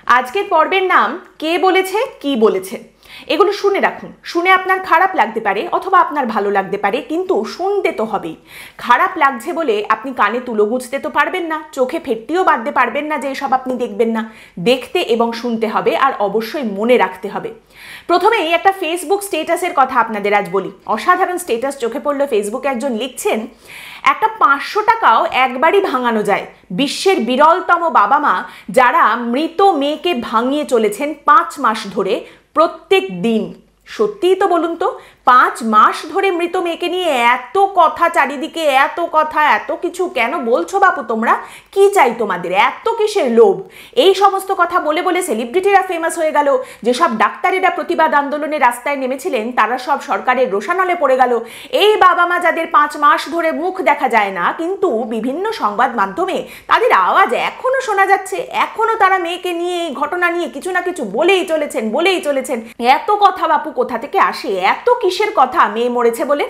আজকের পর্বের নাম কে বলেছে কি বলেছে। এগুলো শুনে রাখুন। শুনে আপনার খারাপ লাগতে পারে অথবা আপনার ভালো লাগতে পারে, কিন্তু শুনতে তো হবেই। খারাপ লাগছে বলে আপনি কানে তুলো গুঁজতে তো পারবেন না, চোখে ফেটটিও বাঁধতে পারবেন না যে এসব আপনি দেখবেন না। দেখতে এবং শুনতে হবে, আর অবশ্যই মনে রাখতে হবে। প্রথমেই একটা ফেসবুক স্টেটাসের কথা আপনাদের আজ বলি। অসাধারণ স্টেটাস চোখে পড়লো। ফেসবুকে একজন লিখছেন, একটা 500 টাকাও একবারই ভাঙানো যায়। বিশ্বের বিরলতম বাবা মা যারা মৃত মেয়েকে ভাঙিয়ে চলেছেন 5 মাস ধরে প্রত্যেক দিন। সত্যিই তো বলুন তো, 5 মাস ধরে মৃত মেয়েকে নিয়ে এত কথা চারিদিকে, এত কথা, এত কিছু কেন বলছো বাপু তোমরা? কি চাই তোমাদের? এত কিসের লোভ? এই সমস্ত কথা বলে বলে সেলিব্রিটিরা ফেমাস হয়ে গেল। যেসব ডাক্তারেরা প্রতিবাদ আন্দোলনে রাস্তায় নেমেছিলেন তারা সব সরকারের রোষানলে পড়ে গেল। এই বাবা মা যাদের 5 মাস ধরে মুখ দেখা যায় না, কিন্তু বিভিন্ন সংবাদ মাধ্যমে তাদের আওয়াজ এখনো শোনা যাচ্ছে, এখনো তারা মেয়েকে নিয়ে, এই ঘটনা নিয়ে কিছু না কিছু বলেই চলেছেন। এত কথা বাপু কোথা থেকে আসে? এত কিসের কথা? মেয়ে মরেছে বলে?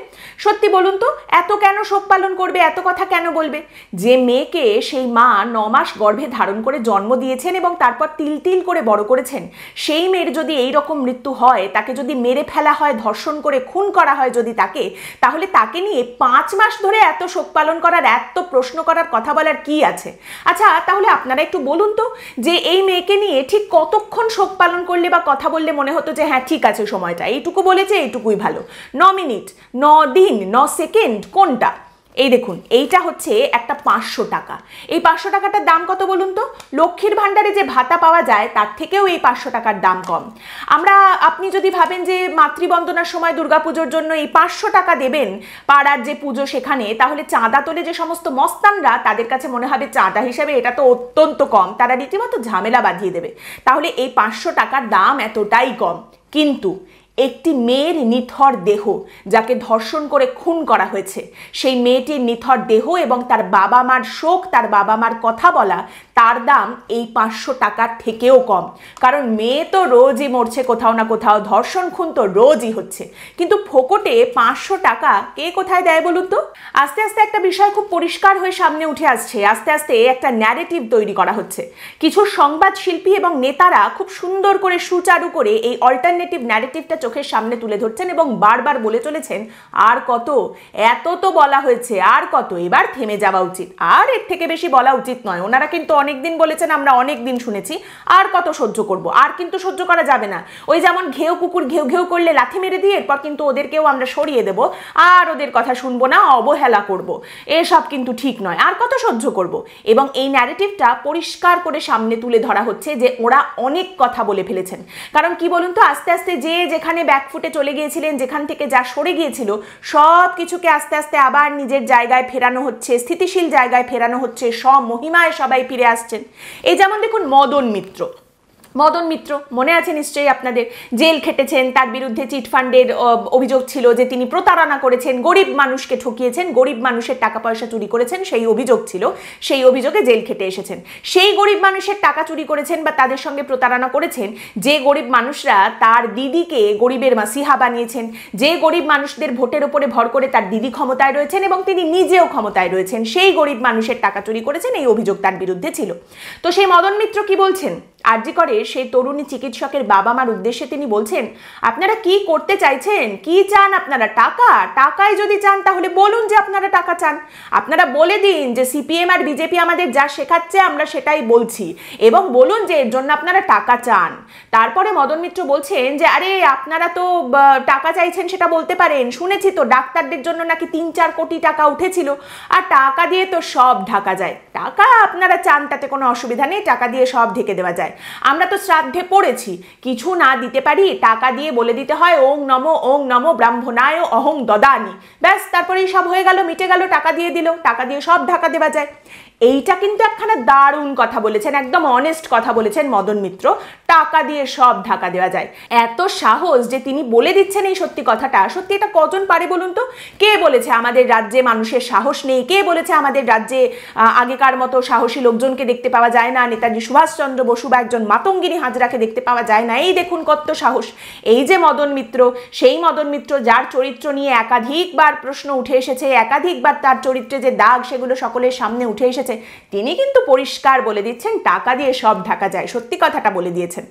সত্যি বলুন তো, এত কেন শোক পালন করবে? এত কথা কেন বলবে? যে মেয়েকে সেই মা 9 মাস গর্ভে ধারণ করে জন্ম দিয়েছেন এবং তারপর তিল তিল করে বড় করেছেন, সেই মেয়ের যদি এই রকম মৃত্যু হয়, তাকে যদি মেরে ফেলা হয়, ধর্ষণ করে খুন করা হয় যদি তাকে, তাহলে তাকে নিয়ে 5 মাস ধরে এত শোক পালন করার, এত প্রশ্ন করার, কথা বলার কি আছে? আচ্ছা, তাহলে আপনারা একটু বলুন তো, যে এই মেয়েকে নিয়ে ঠিক কতক্ষণ শোক পালন করলে বা কথা বললে মনে হতো যে হ্যাঁ ঠিক আছে, সময়টা এইটুকু বলেছে, এইটুকুই ভালো? 9 মিনিট, 9 দিন, 9 সেকেন্ড, কোনটা? এই দেখুন, এইটা হচ্ছে একটা 500 টাকা। এই 500 টাকাটার দাম কত বলুন তো? লক্ষ্মীর ভাণ্ডারে যে ভাতা পাওয়া যায় তার থেকেও এই 500 টাকার দাম কম। আপনি যদি ভাবেন যে মাতৃবন্দনার সময় দুর্গাপুজোর জন্য এই 500 টাকা দেবেন, পাড়ার যে পুজো সেখানে, তাহলে চাঁদা তোলে যে সমস্ত মস্তানরা, তাদের কাছে মনে হবে চাঁদা হিসেবে এটা তো অত্যন্ত কম, তারা রীতিমতো ঝামেলা বাঁধিয়ে দেবে। তাহলে এই 500 টাকার দাম এতটাই কম। কিন্তু একটি মেয়ের নিথর দেহ, যাকে ধর্ষণ করে খুন করা হয়েছে, সেই মেয়েটির নিথর দেহ এবং তার বাবা মার শোক, তার বাবা মার কথা বলা, তার দাম এই 500 টাকার থেকেও কম। কারণ মেয়ে তো রোজই মরছে কোথাও না কোথাও, ধর্ষণ খুন তো রোজই হচ্ছে, কিন্তু ফোকটে 500 টাকা কে কোথায় দেয় বলুন তো? আস্তে আস্তে একটা বিষয় খুব পরিষ্কার হয়ে সামনে উঠে আসছে। আস্তে আস্তে একটা ন্যারেটিভ তৈরি করা হচ্ছে। কিছু সংবাদ শিল্পী এবং নেতারা খুব সুন্দর করে, সুচারু করে এই অল্টারনেটিভ ন্যারেটিভটা চোখের সামনে তুলে ধরছেন এবং বারবার বলে চলেছেন, আর কত? এত তো বলা হয়েছে, আর কত? এবার থেমে যাওয়া উচিত, আর এর থেকে বেশি বলা উচিত নয়। ওনারা কিন্তু অনেকদিন বলেছেন, আমরা অনেকদিন শুনেছি, আর কত সহ্য করব? আর কিন্তু সহ্য করা যাবে না। ওই যেমন ঘেউ কুকুর ঘেউ ঘেউ করলে লাথি মেরে দিয়ে এরপর কিন্তু ওদেরকেও আমরা সরিয়ে দেব, আর ওদের কথা শুনবো না, অবহেলা করব। এসব কিন্তু ঠিক নয়। আর কত সহ্য করব? এবং এই ন্যারেটিভটা পরিষ্কার করে সামনে তুলে ধরা হচ্ছে যে ওরা অনেক কথা বলে ফেলেছেন। কারণ কি বলুন তো, আস্তে আস্তে যে যেখানে ব্যাকফুটে চলে গিয়েছিলেন, যেখান থেকে যা সরে গিয়েছিল, সব কিছুকে আস্তে আস্তে আবার নিজের জায়গায় ফেরানো হচ্ছে, স্থিতিশীল জায়গায় ফেরানো হচ্ছে, মহিমায় সবাই ফিরে আসছেন। এই যেমন দেখুন মদন মিত্র, মনে আছে নিশ্চয়ই আপনাদের, জেল খেটেছেন। তার বিরুদ্ধে চিটফান্ডের অভিযোগ ছিল যে তিনি প্রতারণা করেছেন, গরিব মানুষকে ঠকিয়েছেন, গরিব মানুষের টাকা পয়সা চুরি করেছেন, সেই অভিযোগ ছিল। সেই অভিযোগে জেল খেটে এসেছেন। সেই গরিব মানুষের টাকা চুরি করেছেন বা তাদের সঙ্গে প্রতারণা করেছেন যে গরিব মানুষরা তার দিদিকে গরিবের মাসিহা বানিয়েছেন, যে গরিব মানুষদের ভোটের উপরে ভর করে তার দিদি ক্ষমতায় রয়েছেন এবং তিনি নিজেও ক্ষমতায় রয়েছেন, সেই গরিব মানুষের টাকা চুরি করেছেন, এই অভিযোগ তার বিরুদ্ধে ছিল। তো সেই মদন মিত্র কি বলছেন? আরজি করে সেই তরুণী চিকিৎসকের বাবা মার উদ্দেশ্যে তিনি বলছেন, আপনারা কি করতে চাইছেন? কি চান আপনারা? টাকায় যদি চান তাহলে বলুন যে আপনারা টাকা চান। আপনারা বলে দিন যে সিপিএম আর বিজেপি আমাদের যা শেখাচ্ছে আমরা সেটাই বলছি, এবং বলুন যে এর জন্য আপনারা টাকা চান। তারপরে মদন মিত্র বলছেন যে আরে আপনারা তো টাকা চাইছেন সেটা বলতে পারেন, শুনেছি তো ডাক্তারদের জন্য নাকি 3-4 কোটি টাকা উঠেছিল, আর টাকা দিয়ে তো সব ঢাকা যায়। টাকা আপনারা চান তাতে কোনো অসুবিধা নেই, টাকা দিয়ে সব ঢেকে দেওয়া যায়। আমরা তো শ্রাদ্ধে পড়েছি, কিছু না দিতে পারি, টাকা দিয়ে বলে দিতে হয় ওং নমো ব্রাহ্মণায় অহং দদানি, ব্যাস, তারপরেই সব হয়ে গেল, মিটে গেল। টাকা দিয়ে দিল, টাকা দিয়ে সব ঢাকা দেওয়া যায়। এইটা কিন্তু একখানা দারুণ কথা বলেছেন, একদম অনেস্ট কথা বলেছেন মদন মিত্র, টাকা দিয়ে সব ঢাকা দেওয়া যায়। এত সাহস যে তিনি বলে দিচ্ছেন এই সত্যি কথাটা। সত্যি এটা কজন পারে বলুন তো? কে বলেছে আমাদের রাজ্যে মানুষের সাহস নেই? কে বলেছে আমাদের রাজ্যে আগেকার মতো সাহসী লোকজনকে দেখতে পাওয়া যায় না, নেতাজি সুভাষচন্দ্র বসু বা একজন মাতঙ্গিনী হাজরাকে দেখতে পাওয়া যায় না? এই দেখুন কত সাহস। এই যে মদন মিত্র, সেই মদন মিত্র যার চরিত্র নিয়ে একাধিকবার প্রশ্ন উঠে এসেছে, একাধিকবার তার চরিত্রে যে দাগ সেগুলো সকলের সামনে উঠে এসেছে, এসেছে, তিনি কিন্তু পরিষ্কার বলে দিচ্ছেন টাকা দিয়ে সব ঢাকা যায়, সত্যি কথাটা বলে দিয়েছেন।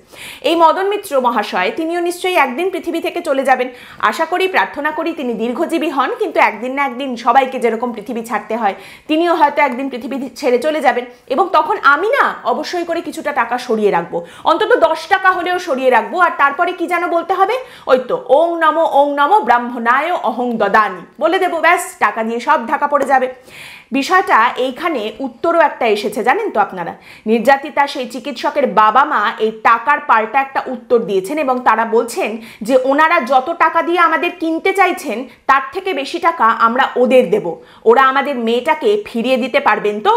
এই মদন মিত্র মহাশয় তিনিও নিশ্চয়ই একদিন পৃথিবী থেকে চলে যাবেন, আশা করি প্রার্থনা করি তিনি দীর্ঘজীবী হন, কিন্তু একদিন না একদিন সবাইকে যেরকম পৃথিবী ছাড়তে হয় তিনিও হয়তো একদিন পৃথিবী ছেড়ে চলে যাবেন, এবং তখন আমি না অবশ্যই করে কিছুটা টাকা সরিয়ে রাখবো, অন্তত 10 টাকা হলেও সরিয়ে রাখবো, আর তারপরে কি যেন বলতে হবে, ওই তো ওং নমো ব্রাহ্মণায় অহং দদানি বলে দেবো, ব্যাস টাকা দিয়ে সব ঢাকা পড়ে যাবে। বিষয়টা এইখানে উত্তরও একটা এসেছে, জানেন তো আপনারা, নির্যাতিতা সেই চিকিৎসকের বাবা মা এই টাকার পাল্টা একটা উত্তর দিয়েছেন, এবং তারা বলছেন যে ওনারা যত টাকা দিয়ে আমাদের কিনতে চাইছেন তার থেকে বেশি টাকা আমরা ওদের দেব, ওরা আমাদের মেয়েটাকে ফিরিয়ে দিতে পারবেন তো।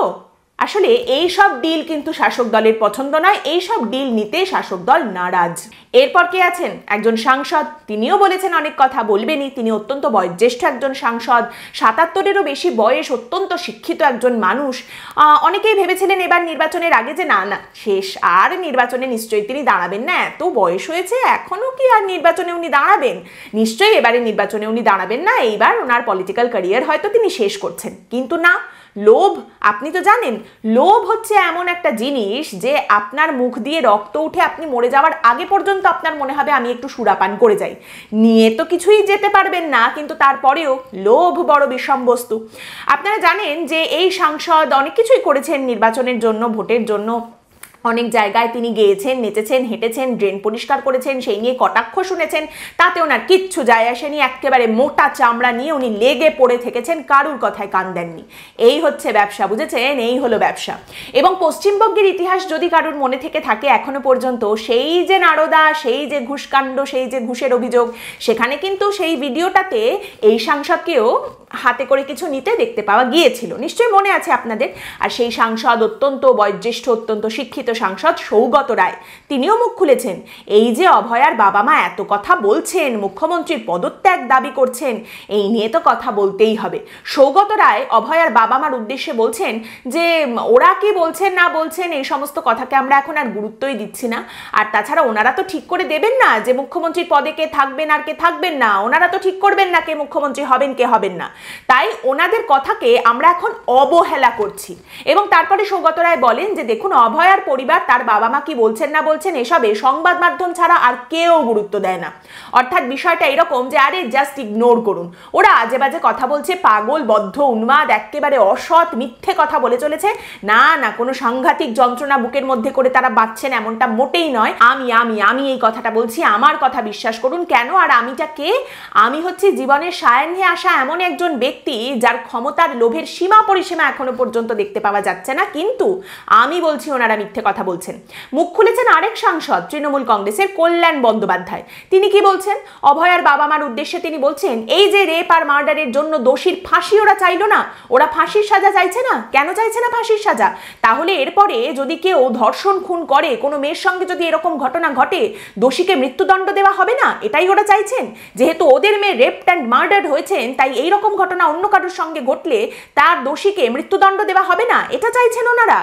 আসলে এই সব ডিল কিন্তু শাসক দলের পছন্দ নয়, এই সব ডিল নিতে শাসক দল নারাজ। এরপর কে আছেন, একজন সাংসদ, তিনিও বলেছেন অনেক কথা বলবেনই, তিনি অত্যন্ত বয়োজ্যেষ্ঠ একজন সাংসদ, 77-এরও বেশি বয়স, অত্যন্ত শিক্ষিত একজন মানুষ। অনেকেই ভেবেছিলেন এবার নির্বাচনের আগে যে না শেষ, আর নির্বাচনে নিশ্চয়ই তিনি দাঁড়াবেন না, এত বয়স হয়েছে এখনো কি আর নির্বাচনে উনি দাঁড়াবেন, নিশ্চয়ই এবারে নির্বাচনে উনি দাঁড়াবেন না, এইবার ওনার পলিটিক্যাল ক্যারিয়ার হয়তো তিনি শেষ করছেন। কিন্তু না, লোভ, আপনি তো জানেন লোভ হচ্ছে এমন একটা জিনিস যে আপনার মুখ দিয়ে রক্ত উঠে আপনি মরে যাওয়ার আগে পর্যন্ত আপনার মনে হবে আমি একটু সুরাপান করে যাই, নিয়ে তো কিছুই যেতে পারবেন না, কিন্তু তারপরেও লোভ বড় বিষম বস্তু। আপনারা জানেন যে এই সাংসদ অনেক কিছুই করেছেন নির্বাচনের জন্য, ভোটের জন্য, অনেক জায়গায় তিনি গিয়েছেন, নেচেছেন, হেঁটেছেন, ড্রেন পরিষ্কার করেছেন, সেই নিয়ে কটাক্ষ শুনেছেন, তাতে ওনার কিচ্ছু যায় আসেনি, একেবারে মোটা চামড়া নিয়ে উনি লেগে পড়ে থেকেছেন, কারুর কথায় কান দেননি। এই হচ্ছে ব্যবসা, বুঝেছেন, এই হলো ব্যবসা। এবং পশ্চিমবঙ্গের ইতিহাস যদি কারুর মনে থেকে থাকে এখনো পর্যন্ত, সেই যে নারদা, সেই যে ঘুষকাণ্ড, সেই যে ঘুষের অভিযোগ, সেখানে কিন্তু সেই ভিডিওটাতে এই সাংসদকেও হাতে করে কিছু নিতে দেখতে পাওয়া গিয়েছিল, নিশ্চয়ই মনে আছে আপনাদের। আর সেই সাংসদ অত্যন্ত বয়োজ্যেষ্ঠ, অত্যন্ত শিক্ষিত সাংসদ সৌগত রায়, তিনিও মুখ খুলেছেন, এই যে অভয়ার বাবা মা এত কথা বলছেন, মুখ্যমন্ত্রীর পদত্যাগ দাবি করছেন, এই নিয়ে তো কথা বলতেই হবে। সৌগত রায় অভয়ার বাবা মার উদ্দেশ্যে বলছেন যে ওরা কি বলছেন না বলছেন এই সমস্ত কথাকে আমরা এখন আর গুরুত্বই দিচ্ছি না, আর তাছাড়া ওনারা তো ঠিক করে দেবেন না যে মুখ্যমন্ত্রীর পদে কে থাকবেন আর কে থাকবেন না, ওনারা তো ঠিক করবেন না কে মুখ্যমন্ত্রী হবেন কে হবেন না, তাই ওনাদের কথাকে আমরা এখন অবহেলা করছি। এবং তারপরে সৌগত রায় বলেন যে দেখুন, অভয়ার পরিবার, তার বাবা মা কি বলছেন না বলছেন এসবে সংবাদ মাধ্যম ছাড়া আর কেউ গুরুত্ব দেয় না, অর্থাৎ বিষয়টা এরকম যে আরে জাস্ট ইগনোর করুন, ওরা আজে বাজে কথা বলছে, পাগল, বদ্ধ, উন্মাদ, একেবারে অসৎ মিথ্যে কথা বলে চলেছে, না কোনো সাংঘাতিক যন্ত্রণা বুকের মধ্যে করে তারা বাঁচছেন এমনটা মোটেই নয়, আমি এই কথাটা বলছি, আমার কথা বিশ্বাস করুন। কেন, আর আমিটা কে, আমি হচ্ছে জীবনের সায়াহ্নে আসা এমন একজন ব্যক্তি যার ক্ষমতার লোভের সীমা পরিসীমা এখনো পর্যন্ত দেখতে পাওয়া যাচ্ছে না, কিন্তু আমি বলছি ওনারা মিথ্যে কথা বলছেন। মুখ খুলেছেন আরেক সাংসদ, তৃণমূল কংগ্রেসের কল্যাণ বন্দ্যোপাধ্যায়, তিনি কি বলছেন, অভয়ার বাবা মার উদ্দেশ্যে তিনি বলছেন এই যে রেপ আর মার্ডারের জন্য দোষীর ফাঁসি ওরা চাইলো না, ওরা ফাঁসির সাজা চাইছে না, কেন চাইছে না ফাঁসির সাজা, তাহলে এরপরে যদি কেউ ধর্ষণ খুন করে, কোনো মেয়ের সঙ্গে যদি এরকম ঘটনা ঘটে, দোষীকে মৃত্যুদণ্ড দেওয়া হবে না, এটাই ওরা চাইছেন, যেহেতু ওদের মেয়ে রেপড অ্যান্ড মার্ডার্ড হয়েছেন, তাই এইরকম ঘটনা অন্য কারোর সঙ্গে ঘটলে তার দোষীকে মৃত্যুদণ্ড দেওয়া হবে না, এটা চাইছেন ওনারা।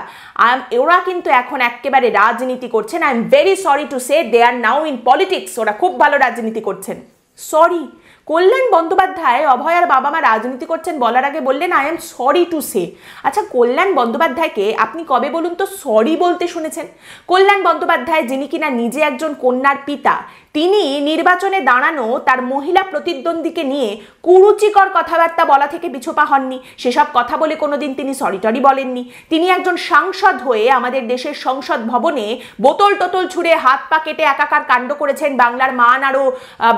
ওরা কিন্তু এখন একেবারে রাজনীতি করছেন, I am very sorry to say they are now in politics, ওরা খুব ভালো রাজনীতি করছেন। সরি, কল্যাণ বন্দ্যোপাধ্যায় অভয়ার বাবা মা রাজনীতি করছেন বলার আগে বললেন আই এম সরি টু সে। আচ্ছা, কল্যাণ বন্দ্যোপাধ্যায়কে আপনি কবে বলুন তো সরি বলতে শুনেছেন? কল্যাণ বন্দ্যোপাধ্যায়, যিনি কিনা নিজে একজন কন্যার পিতা, তিনি নির্বাচনে দাঁড়ানো তার মহিলা প্রতিদ্বন্দ্বীকে নিয়ে কুরুচিকর কথাবার্তা বলা থেকে পিছপা হননি, সেসব কথা বলে কোনোদিন তিনি সরি টরি বলেননি। তিনি একজন সাংসদ হয়ে আমাদের দেশের সংসদ ভবনে বোতল টোতল ছুঁড়ে হাত পা কেটে একাকার কাণ্ড করেছেন, বাংলার মান আরও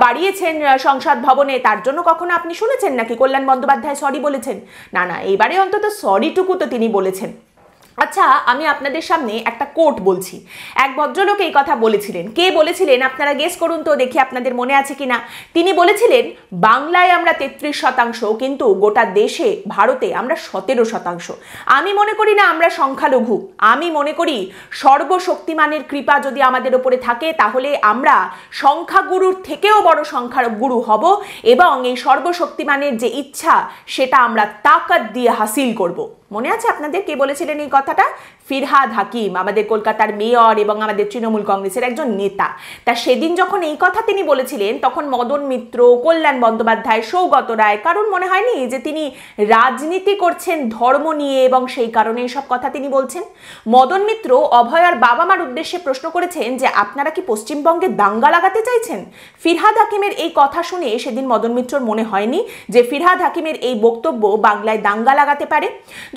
বাড়িয়েছেন সংসদ ভবনে, তার জন্য কখনো আপনি শুনেছেন নাকি কল্যাণ বন্দ্যোপাধ্যায় সরি বলেছেন? না, এইবারে অন্তত সরিটুকু তো তিনি বলেছেন। আচ্ছা, আমি আপনাদের সামনে একটা কোট বলছি, এক ভদ্রলোক এই কথা বলেছিলেন, কে বলেছিলেন আপনারা গেস করুন তো দেখি আপনাদের মনে আছে কিনা। তিনি বলেছিলেন বাংলায় আমরা 33%, কিন্তু গোটা দেশে ভারতে আমরা 17%। আমি মনে করি না আমরা সংখ্যালঘু, আমি মনে করি সর্বশক্তিমানের কৃপা যদি আমাদের ওপরে থাকে তাহলে আমরা সংখ্যাগুরুর থেকেও বড় সংখ্যাগুরু হব, এবং এই সর্বশক্তিমানের যে ইচ্ছা সেটা আমরা তাকত দিয়ে হাসিল করব। মনে আছে আপনাদের কে বলেছিলেন এই কথাটা? ফিরহাদ হাকিম আমাদের কলকাতার মেয়র এবং আমাদের তৃণমূল কংগ্রেসের একজন নেতা। তা সেদিন যখন এই কথা তিনি বলেছিলেন তখন মদন মিত্র, কল্যাণ বন্দ্যোপাধ্যায়, সৌগত রায় কারণ মনে হয়নি যে তিনি রাজনীতি করছেন ধর্ম নিয়ে এবং সেই কারণে এইসব কথা তিনি বলছেন। মদন মিত্র অভয়ার বাবা মার উদ্দেশ্যে প্রশ্ন করেছেন যে আপনারা কি পশ্চিমবঙ্গে দাঙ্গা লাগাতে চাইছেন? ফিরহাদ হাকিমের এই কথা শুনে সেদিন মদন মিত্রর মনে হয়নি যে ফিরহাদ হাকিমের এই বক্তব্য বাংলায় দাঙ্গা লাগাতে পারে।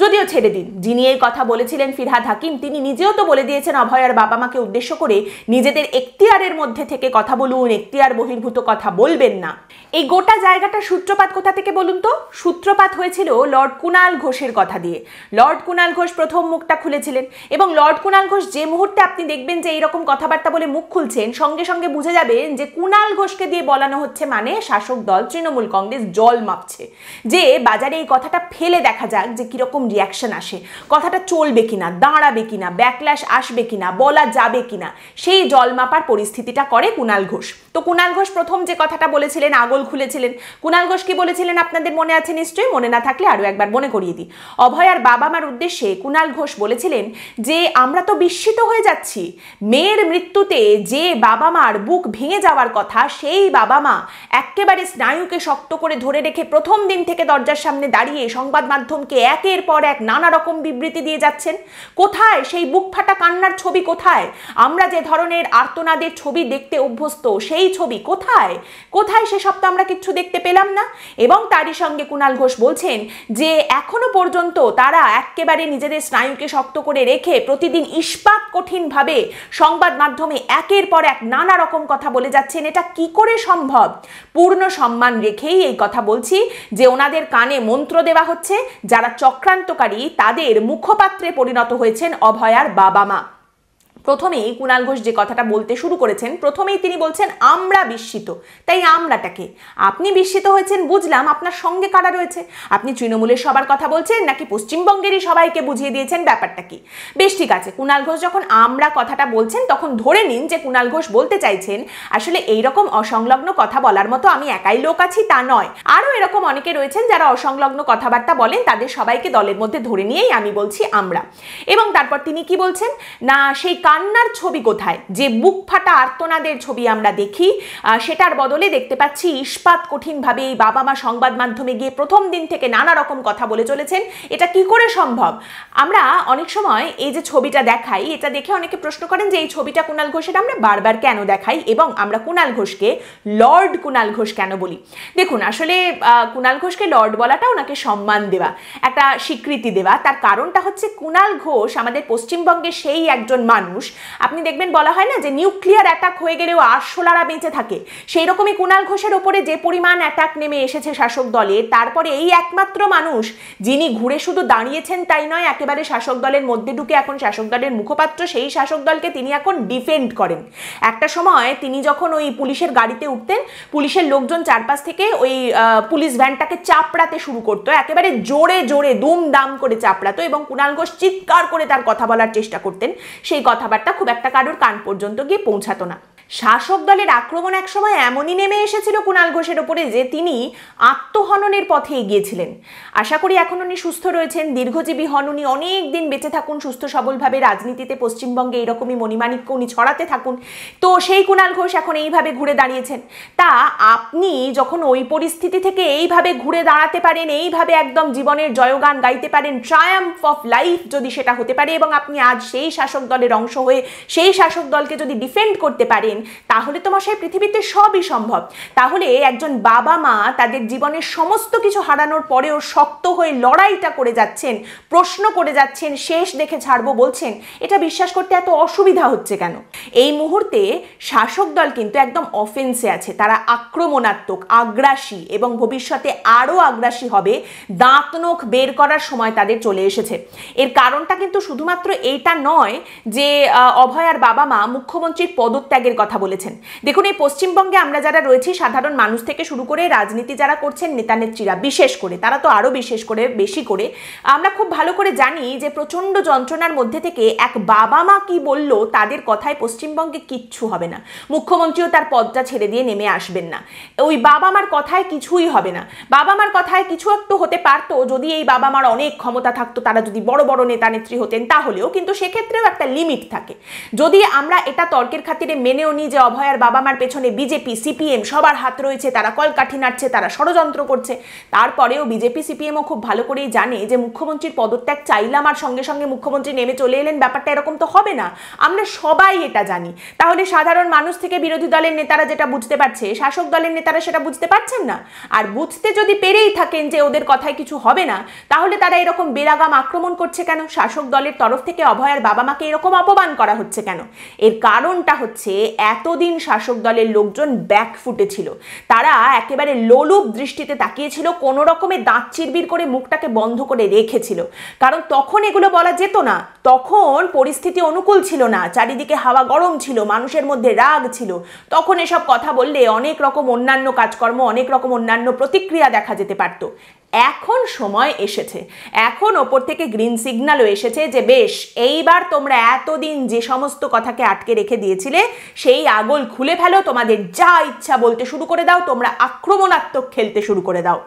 যদিও ছেড়ে দিন, যিনি এই কথা বলেছিলেন ফিরহাদ হাকিম তিনি নিজেও তো বলে দিয়েছেন অভয়ার বাবা মাকে উদ্দেশ্য করে নিজেদের এখতিয়ারের মধ্যে থেকে কথা বলুন, এখতিয়ার বহির্ভূত কথা বলবেন না। এই গোটা জায়গাটা সূত্রপাত কোথা থেকে বলুন তো? সূত্রপাত হয়েছিল লর্ড কুণাল ঘোষের কথা দিয়ে। লর্ড কুণাল ঘোষ প্রথম মুখটা খুলেছিলেন এবং লর্ড কুণাল ঘোষ যে মুহূর্তে আপনি দেখবেন যে এইরকম কথাবার্তা বলে মুখ খুলছেন সঙ্গে সঙ্গে বুঝে যাবেন যে কুণাল ঘোষকে দিয়ে বলানো হচ্ছে মানে শাসক দল তৃণমূল কংগ্রেস জল মাপছে, যে বাজারে এই কথাটা ফেলে দেখা যাক যে কিরকম রিয়াকশন আসে, কথাটা চলবে কিনা, দাঁড়াবে কিনা, ব্যাকল্যাশ আসবে কিনা, বলা যাবে কিনা, সেই জল মাপার পরিস্থিতিটা করে কুণাল ঘোষ। তো কুণাল ঘোষ প্রথম যে কথাটা বলেছিলেন, আগল খুলেছিলেন। কুণাল ঘোষ কি বলেছিলেন আপনাদের মনে আছে নিশ্চয়ই, মনে না থাকলে আরো একবার মনে করিয়ে দিই। অভয়ার বাবা মার উদ্দেশ্যে কুণাল ঘোষ বলেছিলেন যে আমরা তো বিস্মিত হয়ে যাচ্ছি, মেয়ের মৃত্যুতে যে বাবা মার বুক ভেঙে যাওয়ার কথা সেই বাবা মা একেবারে স্নায়ুকে শক্ত করে ধরে রেখে প্রথম দিন থেকে দরজার সামনে দাঁড়িয়ে সংবাদ মাধ্যমকে একের পর এক নানা রকম বিবৃতি দিয়ে যাচ্ছেন। কোথায় সেই বুক ফাটা কান্নার ছবি? কোথায় আমরা যে ধরনের আর্তনাদের ছবি দেখতে অভ্যস্ত সেই ছবি কোথায়? কোথায় সেসব তো আমরা কিচ্ছু দেখতে পেলাম না। এবং তারই সঙ্গে কুণাল ঘোষ বলছেন যে এখনো পর্যন্ত তারা একেবারে নিজেদের স্নায়ুকে শক্ত করে রেখে প্রতিদিন ইস্পাত কঠিনভাবে সংবাদ মাধ্যমে একের পর এক নানা রকম কথা বলে যাচ্ছেন। এটা কি করে সম্ভব? পূর্ণ সম্মান রেখেই এই কথা বলছি যে ওনাদের কানে মন্ত্র দেওয়া হচ্ছে, যারা চক্রান্তকারী তাদের মুখপাত্রে পরিণত হয়েছেন অভয়ার বাবা মা। প্রথমেই কুণাল ঘোষ যে কথাটা বলতে শুরু করেছেন, প্রথমেই তিনি বলছেন আমরা বিস্মিত। তাই আমরাটাকে? আপনি বিস্মিত হয়েছেন বুঝলাম, আপনার সঙ্গে কারা রয়েছে? আপনি তৃণমূলের সবার কথা বলছেন নাকি পশ্চিমবঙ্গেরই সবাইকে বুঝিয়ে দিয়েছেন ব্যাপারটা কি? বেশ ঠিক আছে, কুণাল ঘোষ যখন আমরা কথাটা বলছেন তখন ধরে নিন যে কুণাল ঘোষ বলতে চাইছেন আসলে এইরকম অসংলগ্ন কথা বলার মতো আমি একাই লোক আছি তা নয়, আরও এরকম অনেকে রয়েছেন যারা অসংলগ্ন কথাবার্তা বলেন, তাদের সবাইকে দলের মধ্যে ধরে নিয়েই আমি বলছি আমরা। এবং তারপর তিনি কি বলছেন না সেই কান্নার ছবি কোথায়? যে বুক ফাটা আর্তনাদের ছবি আমরা দেখি সেটার বদলে দেখতে পাচ্ছি ইস্পাত কঠিনভাবে এই বাবা মা সংবাদ মাধ্যমে গিয়ে প্রথম দিন থেকে নানা রকম কথা বলে চলেছেন। এটা কি করে সম্ভব? আমরা অনেক সময় এই যে ছবিটা দেখাই, এটা দেখে অনেকে প্রশ্ন করেন যে এই ছবিটা কুণাল ঘোষের আমরা বারবার কেন দেখাই এবং আমরা কুণাল ঘোষকে লর্ড কুণাল ঘোষ কেন বলি? দেখুন, আসলে কুণাল ঘোষকে লর্ড বলাটা ওনাকে সম্মান দেওয়া, একটা স্বীকৃতি দেওয়া। তার কারণটা হচ্ছে কুণাল ঘোষ আমাদের পশ্চিমবঙ্গে সেই একজন মানুষ, আপনি দেখবেন বলা হয় না যে নিউক্লিয়ার অ্যাটাক হয়ে গেলেও আরশোলারা বেঁচে থাকে, সেই রকমই কুণাল ঘোষের ওপরে যে পরিমাণ অ্যাটাক নেমে এসেছে শাসক দলের, তারপরে এই একমাত্র মানুষ যিনি ঘুরে শুধু দাঁড়িয়েছেন তাই নয়, একেবারে শাসক দলের মধ্যে ঢুকে এখন শাসক দলের মুখপাত্র, সেই শাসক দলকে তিনি এখন ডিফেন্ড করেন। একটা সময় তিনি যখন ওই পুলিশের গাড়িতে উঠতেন, পুলিশের লোকজন চারপাশ থেকে ওই পুলিশ ভ্যানটাকে চাপড়াতে শুরু করতো, একেবারে জোরে জোরে দুমদাম করে চাপড়াতো এবং কুণাল ঘোষ চিৎকার করে তার কথা বলার চেষ্টা করতেন। সেই কথাবার্তা খুব একটা কারোর কান পর্যন্ত গিয়ে পৌঁছাতো না। শাসক দলের আক্রমণ এক সময় এমনই নেমে এসেছিল কুণাল ঘোষের ওপরে যে তিনি আত্মহননের পথে এগিয়েছিলেন। আশা করি এখন উনি সুস্থ রয়েছেন, দীর্ঘজীবী হন উনি, অনেক দিন বেঁচে থাকুন সুস্থ সবলভাবে, রাজনীতিতে পশ্চিমবঙ্গে এরকমই মণিমাণিক্য উনি ছড়াতে থাকুন। তো সেই কুণাল ঘোষ এখন এইভাবে ঘুরে দাঁড়িয়েছেন। তা আপনি যখন ওই পরিস্থিতি থেকে এইভাবে ঘুরে দাঁড়াতে পারেন, এইভাবে একদম জীবনের জয়গান গাইতে পারেন, ট্রায়াম্ফ অফ লাইফ যদি সেটা হতে পারে, এবং আপনি আজ সেই শাসক দলের অংশ হয়ে সেই শাসক দলকে যদি ডিফেন্ড করতে পারেন, তাহলে তো মশাই পৃথিবীতে সবই সম্ভব। তাহলে একজন বাবা মা তাদের জীবনের সমস্ত কিছু হারানোর পরেও শক্ত হয়ে লড়াইটা করে যাচ্ছেন, প্রশ্ন করে যাচ্ছেন, শেষ দেখে ছাড়বো বলছেন, এটা বিশ্বাস করতে এত অসুবিধা হচ্ছে কেন? এই মুহূর্তে শাসক দল কিন্তু একদম অফেন্সে আছে, তারা আক্রমণাত্মক, আগ্রাসী এবং ভবিষ্যতে আরও আগ্রাসী হবে। দাঁত নখ বের করার সময় তাদের চলে এসেছে। এর কারণটা কিন্তু শুধুমাত্র এইটা নয় যে অভয়ার বাবা মা মুখ্যমন্ত্রীর পদত্যাগের কথা বলেছেন। দেখুন, এই পশ্চিমবঙ্গে আমরা যারা রয়েছি, সাধারণ মানুষ থেকে শুরু করে রাজনীতি যারা করছেন, নেতা নেত্রীরা বিশেষ করে, তারা তো আরও বিশেষ করে বেশি করে আমরা খুব ভালো করে জানি যে প্রচণ্ড যন্ত্রণার মধ্যে থেকে এক বাবা মা কি বলল, তাদের কথায় পশ্চিমবঙ্গে কিচ্ছু হবে না। মুখ্যমন্ত্রীও তার পদটা ছেড়ে দিয়ে নেমে আসবেন না। ওই বাবা মার কথায় কিছুই হবে না। বাবা মার কথায় কিছু একটু হতে পারতো যদি এই বাবা মার অনেক ক্ষমতা থাকতো, তারা যদি বড় বড় নেতা নেত্রী হতেন তাহলেও, কিন্তু সেক্ষেত্রেও একটা লিমিট থাকে। যদি আমরা এটা তর্কের খাতিরে মেনেও নিই যে অভয়ার বাবা মার পেছনে বিজেপি সিপিএম সবার হাত রয়েছে, তারা কলকাঠি নাড়ছে, তারা ষড়যন্ত্র করছে, তারপরেও বিজেপি সিপিএমও খুব ভালো করেই জানে যে মুখ্যমন্ত্রীর পদত্যাগ চাইলাম আর সঙ্গে সঙ্গে মুখ্যমন্ত্রী নেমে চলে এলেন, ব্যাপারটা এরকম তো হবে না। আমরা সবাই এটা জানি। তাহলে সাধারণ মানুষ থেকে বিরোধী দলের নেতারা যেটা বুঝতে পারছে, শাসক দলের নেতারা সেটা বুঝতে পারছেন না। আর বুঝতে যদি পেরেই থাকেন যে ওদের কথায় কিছু হবে না, তাহলে তারা এরকম বেলাগাম আক্রমণ করছে কেন? শাসক দলের তরফ থেকে অভয়ার বাবা মাকে এরকম অপমান করা হচ্ছে কেন? এর কারণটা হচ্ছে এতদিন শাসক দলের লোকজন ব্যাকফুটে ছিল। তারা একেবারে লোলুপ দৃষ্টিতে তাকিয়েছিল, কোনো রকমের দাঁত চিরবির করে মুখটাকে বন্ধ করে রেখেছিল। কারণ তখন এগুলো বলা যেত না, তখন পরিস্থিতি অনুকূল ছিল না, চারিদিকে হাওয়া গরম ছিল, মানুষের মধ্যে রাগ ছিল। তখন এসব কথা বললে অনেক রকম অন্যান্য কাজকর্ম, অনেক রকম অন্যান্য প্রতিক্রিয়া দেখা যেতে পারত। এখন সময় এসেছে, এখন ওপর থেকে গ্রিন সিগন্যালও এসেছে যে বেশ, এইবার তোমরা এতদিন যে সমস্ত কথাকে আটকে রেখে দিয়েছিলে সেই আগল খুলে ফেলো, তোমাদের যা ইচ্ছা বলতে শুরু করে দাও, তোমরা আক্রমণাত্মক খেলতে শুরু করে দাও।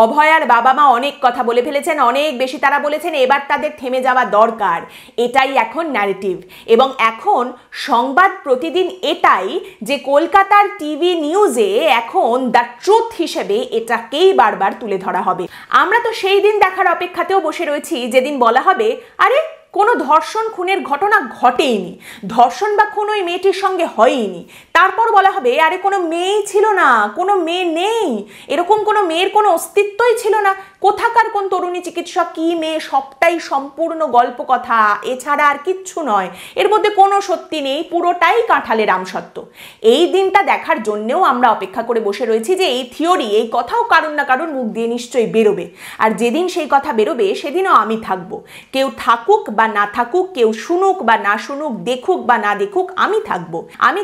অভয়ার বাবা মা অনেক কথা বলে ফেলেছেন, অনেক বেশি তারা বলেছেন, এবার তাদের থেমে যাওয়া দরকার। এটাই এখন ন্যারেটিভ। এবং এখন সংবাদ প্রতিদিন এটাই যে কলকাতার টিভি নিউজে এখন দ্য ট্রুথ হিসেবে এটাকেই বারবার তুলে ধরা হবে। আমরা তো সেই দিন দেখার অপেক্ষাতেও বসে রয়েছি যেদিন বলা হবে আরে কোনো ধর্ষণ খুনের ঘটনা ঘটেইনি, ধর্ষণ বা খুন ওই মেয়েটির সঙ্গে হয়ইনি। তারপর বলা হবে আরে কোনো মেয়েই ছিল না, কোনো মেয়ে নেই, এরকম কোনো মেয়ের কোনো অস্তিত্বই ছিল না। কোথাকার কোন তরুণী চিকিৎসক, কি মেয়ে, সবটাই সম্পূর্ণ গল্প কথা, এছাড়া আর কিচ্ছু নয়, এর মধ্যে কোনো সত্যি নেই, পুরোটাই কাঁঠালের আমসত্ত্ব। এই দিনটা দেখার জন্যেও আমরা অপেক্ষা করে বসে রয়েছি যে এই থিওরি, এই কথাও কারুর না কারুর মুখ দিয়ে নিশ্চয়ই বেরোবে। আর যেদিন সেই কথা বেরোবে সেদিনও আমি থাকবো। কেউ থাকুক বা না থাকুক, কেউ শুনুক বা না শুনুক, দেখুক বা না দেখুক, আমি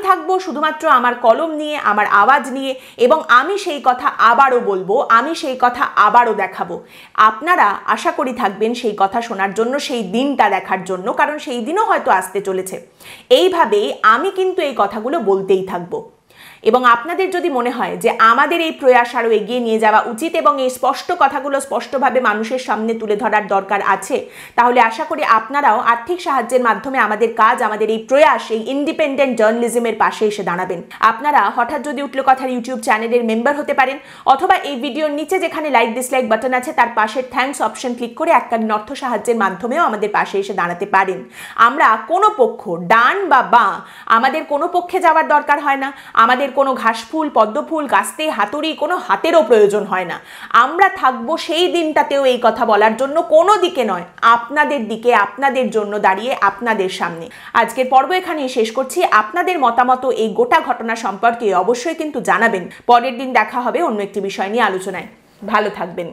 থাকবো শুধুমাত্র আমার কলম নিয়ে, আমার আওয়াজ নিয়ে, এবং আমি সেই কথা আবারও বলবো, আমি সেই কথা আবারও দেখাবো। আপনারা আশা করি থাকবেন সেই কথা শোনার জন্য, সেই দিনটা দেখার জন্য, কারণ সেই দিনও হয়তো আসতে চলেছে। এইভাবেই আমি কিন্তু এই কথাগুলো বলতেই থাকবো। এবং আপনাদের যদি মনে হয় যে আমাদের এই প্রয়াস আরও এগিয়ে নিয়ে যাওয়া উচিত এবং এই স্পষ্ট কথাগুলো স্পষ্টভাবে মানুষের সামনে তুলে ধরার দরকার আছে, তাহলে আশা করি আপনারাও আর্থিক সাহায্যের মাধ্যমে আমাদের কাজ, আমাদের এই প্রয়াস, এই ইন্ডিপেন্ডেন্ট জার্নালিজমের পাশে এসে দাঁড়াবেন। আপনারা হঠাৎ যদি উঠলো কথার ইউটিউব চ্যানেলের মেম্বার হতে পারেন, অথবা এই ভিডিওর নিচে যেখানে লাইক ডিসলাইক বাটন আছে তার পাশের থ্যাঙ্কস অপশন ক্লিক করে এককালীন অর্থ সাহায্যের মাধ্যমেও আমাদের পাশে এসে দাঁড়াতে পারেন। আমরা কোনো পক্ষ, ডান বা বাঁ, আমাদের কোনো পক্ষে যাওয়ার দরকার হয় না। আমাদের কোনো ঘাসফুল, পদ্মফুল, কাস্তে, হাতুড়ি, কোনো হাতেরও প্রয়োজন হয় না। আমরা থাকবো সেই দিনটাতেও এই কথা বলার জন্য, কোনো দিকে নয়, আপনাদের দিকে, আপনাদের জন্য দাঁড়িয়ে, আপনাদের সামনে। আজকের পর্ব এখানেই শেষ করছি। আপনাদের মতামত এই গোটা ঘটনা সম্পর্কে অবশ্যই কিন্তু জানাবেন। পরের দিন দেখা হবে অন্য একটি বিষয় নিয়ে আলোচনায়। ভালো থাকবেন।